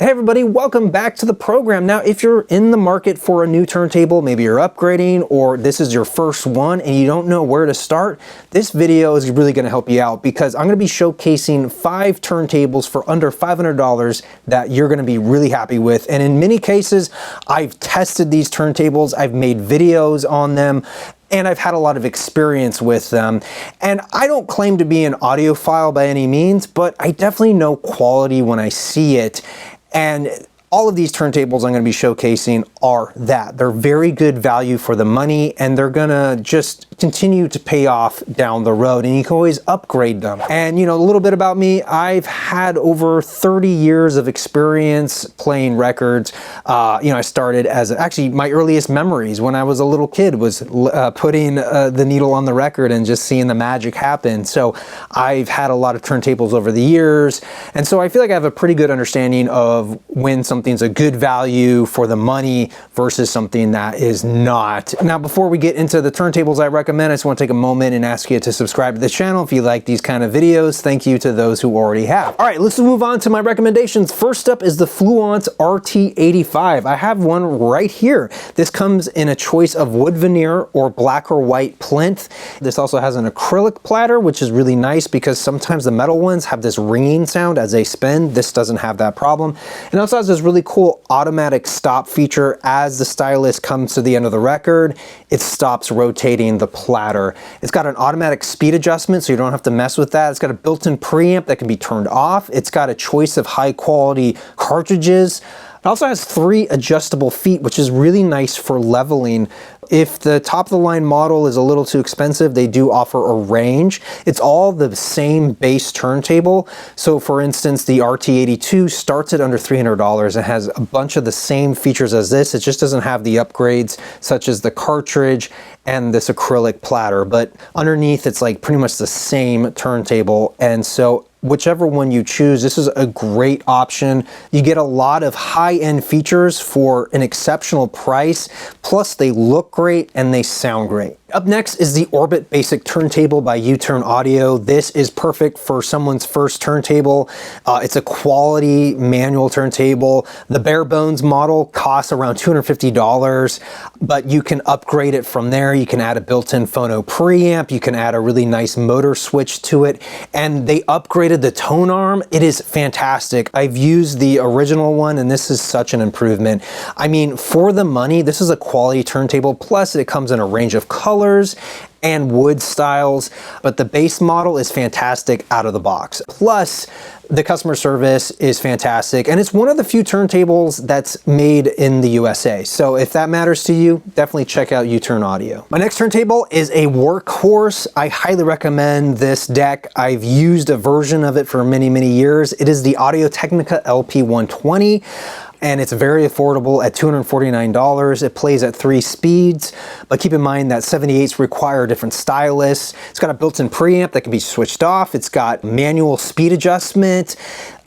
Hey everybody, welcome back to the program. Now, if you're in the market for a new turntable, maybe you're upgrading or this is your first one and you don't know where to start, this video is really going to help you out because I'm going to be showcasing 5 turntables for under $500 that you're going to be really happy with. And in many cases, I've tested these turntables, I've made videos on them, and I've had a lot of experience with them. And I don't claim to be an audiophile by any means, but I definitely know quality when I see it. And all of these turntables I'm going to be showcasing are that. They're very good value for the money, and they're going to just continue to pay off down the road, and you can always upgrade them. And you know, a little bit about me, I've had over 30 years of experience playing records. I started as, actually my earliest memories when I was a little kid was putting the needle on the record and just seeing the magic happen. So I've had a lot of turntables over the years, and so I feel like I have a pretty good understanding of when something's a good value for the money versus something that is not. Now, before we get into the turntables I recommend, I just want to take a moment and ask you to subscribe to the channel if you like these kind of videos. Thank you to those who already have. All right, let's move on to my recommendations. First up is the Fluance RT85. I have one right here. This comes in a choice of wood veneer or black or white plinth. This also has an acrylic platter, which is really nice because sometimes the metal ones have this ringing sound as they spin. This doesn't have that problem. And also has this really cool automatic stop feature. As the stylus comes to the end of the record, it stops rotating the platter. It's got an automatic speed adjustment, so you don't have to mess with that. It's got a built-in preamp that can be turned off. It's got a choice of high quality cartridges. It also has 3 adjustable feet, which is really nice for leveling. If the top of the line model is a little too expensive, they do offer a range. It's all the same base turntable. So for instance, the RT82 starts at under $300 and has a bunch of the same features as this. It just doesn't have the upgrades such as the cartridge and this acrylic platter, but underneath it's like pretty much the same turntable. And so whichever one you choose, this is a great option. You get a lot of high-end features for an exceptional price, plus they look great and they sound great. Up next is the Orbit Basic Turntable by U-Turn Audio. This is perfect for someone's first turntable. It's a quality manual turntable. The bare bones model costs around $250, but you can upgrade it from there. You can add a built-in phono preamp. You can add a really nice motor switch to it, and they upgraded the tone arm. It is fantastic. I've used the original one, and this is such an improvement. I mean, for the money, this is a quality turntable, plus it comes in a range of colors and wood styles, but the base model is fantastic out of the box. Plus, the customer service is fantastic, and it's one of the few turntables that's made in the USA. So if that matters to you, definitely check out U-Turn Audio. My next turntable is a workhorse. I highly recommend this deck. I've used a version of it for many, many years. It is the Technica LP120. And it's very affordable at $249. It plays at 3 speeds, but keep in mind that 78s require a different stylus. It's got a built-in preamp that can be switched off. It's got manual speed adjustment.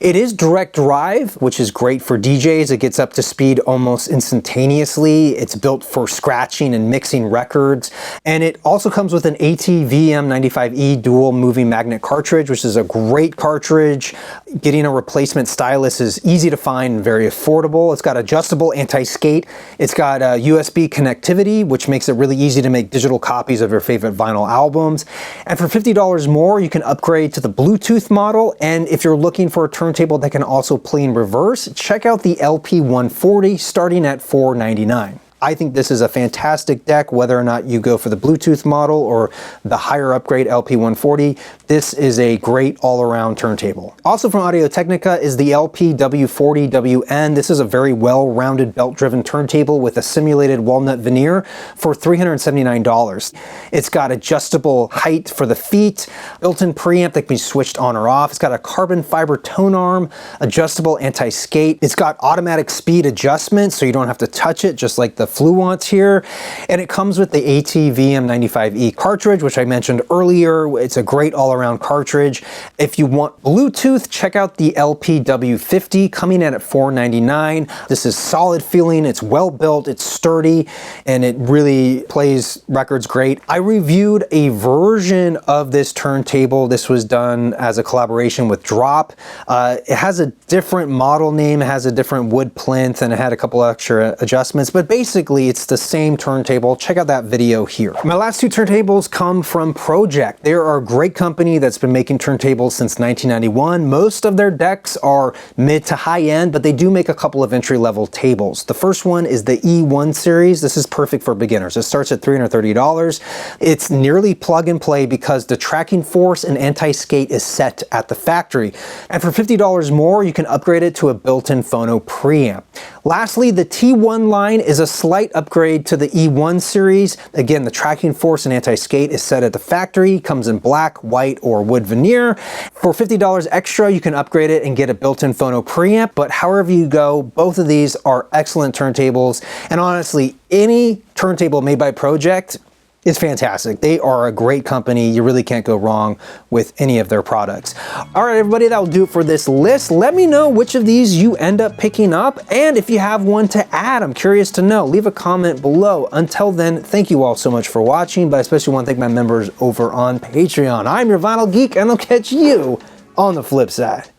It is direct drive, which is great for DJs. It gets up to speed almost instantaneously. It's built for scratching and mixing records. And it also comes with an AT-VM95E dual moving magnet cartridge, which is a great cartridge. Getting a replacement stylus is easy to find and very affordable. It's got adjustable anti-skate. It's got USB connectivity, which makes it really easy to make digital copies of your favorite vinyl albums. And for $50 more, you can upgrade to the Bluetooth model. And if you're looking for a turntable that can also play in reverse, check out the LP140 starting at $499. I think this is a fantastic deck, whether or not you go for the Bluetooth model or the higher upgrade LP140. This is a great all-around turntable. Also from Audio Technica is the LP-W40WN. This is a very well-rounded belt-driven turntable with a simulated walnut veneer for $379. It's got adjustable height for the feet, built-in preamp that can be switched on or off. It's got a carbon fiber tone arm, adjustable anti-skate. It's got automatic speed adjustment, so you don't have to touch it, just like the Fluance here, and it comes with the AT-VM95E cartridge, which I mentioned earlier. It's a great all-around cartridge. If you want Bluetooth, check out the LPW50 coming in at $499. This is solid feeling, it's well built, it's sturdy, and it really plays records great. I reviewed a version of this turntable. This was done as a collaboration with Drop. It has a different model name, it has a different wood plinth, and it had a couple extra adjustments, but basically it's the same turntable. Check out that video here. My last two turntables come from Pro-Ject. They are a great company that's been making turntables since 1991. Most of their decks are mid to high end, but they do make a couple of entry-level tables. The first one is the E1 series. This is perfect for beginners. It starts at $330. It's nearly plug and play because the tracking force and anti-skate is set at the factory. And for $50 more, you can upgrade it to a built-in phono preamp. Lastly, the T1 line is a slight upgrade to the E1 series. Again, the tracking force and anti-skate is set at the factory, comes in black, white, or wood veneer. For $50 extra, you can upgrade it and get a built-in phono preamp, but however you go, both of these are excellent turntables. And honestly, any turntable made by Pro-Ject is fantastic. They are a great company. You really can't go wrong with any of their products. All right, everybody, that will do it for this list. Let me know which of these you end up picking up, and if you have one to add, I'm curious to know. Leave a comment below. Until then, thank you all so much for watching, but I especially want to thank my members over on Patreon. I'm your Vinyl Geek, and I'll catch you on the flip side.